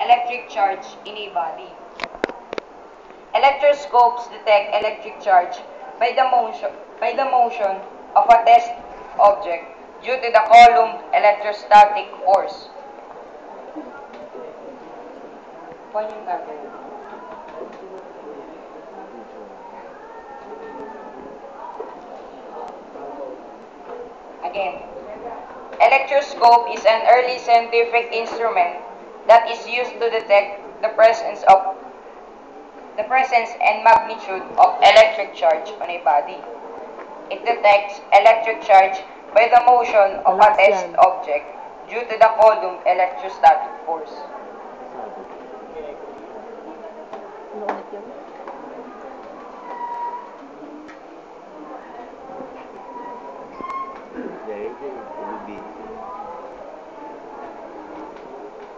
Electric charge in a body. Electroscopes detect electric charge by the motion of a test object due to the Coulomb electrostatic force. Paano yung gagawin? Again, electroscope is an early scientific instrument that is used to detect the presence and magnitude of electric charge on a body. It detects electric charge by the motion of a test object due to the Coulomb electrostatic force.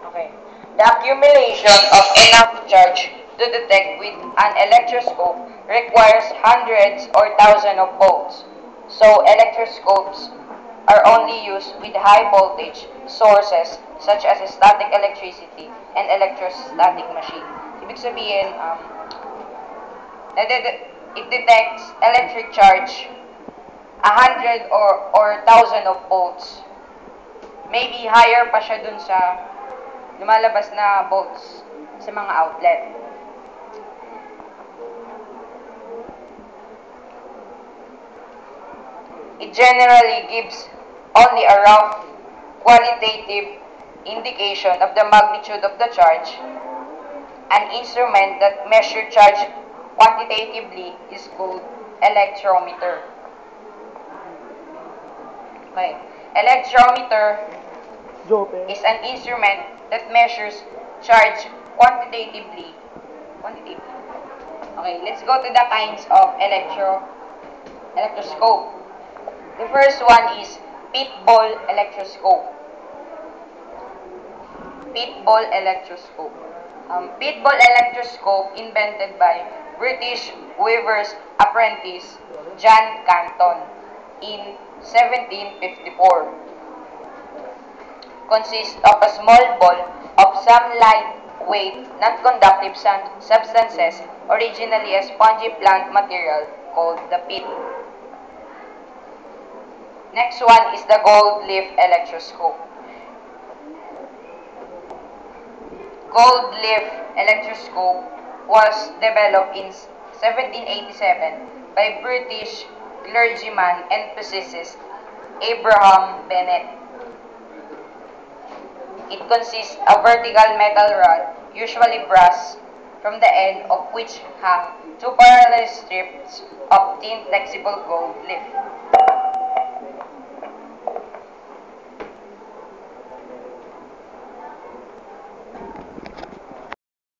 Okay. The accumulation of enough charge to detect with an electroscope requires hundreds or thousands of volts. So electroscopes are only used with high voltage sources such as static electricity and electrostatic machine. Ibig sabihin, it detects electric charge 100 or thousand of volts. Maybe higher pa siya dun sa lumalabas na volts sa mga outlet. It generally gives only a rough qualitative indication of the magnitude of the charge. An instrument that measures charge quantitatively is called electrometer. Okay. Electrometer is an instrument that measures charge quantitatively. Okay, let's go to the kinds of electroscope. The first one is pit ball electroscope. Pit ball electroscope. Pit ball electroscope invented by British weaver's apprentice John Canton in 1754. Consists of a small ball of some lightweight, non-conductive substances, originally a spongy plant material called the pit. Next one is the gold leaf electroscope. Gold leaf electroscope was developed in 1787 by British clergyman and physicist Abraham Bennett. It consists of vertical metal rod, usually brass, from the end of which hang two parallel strips of thin flexible gold leaf.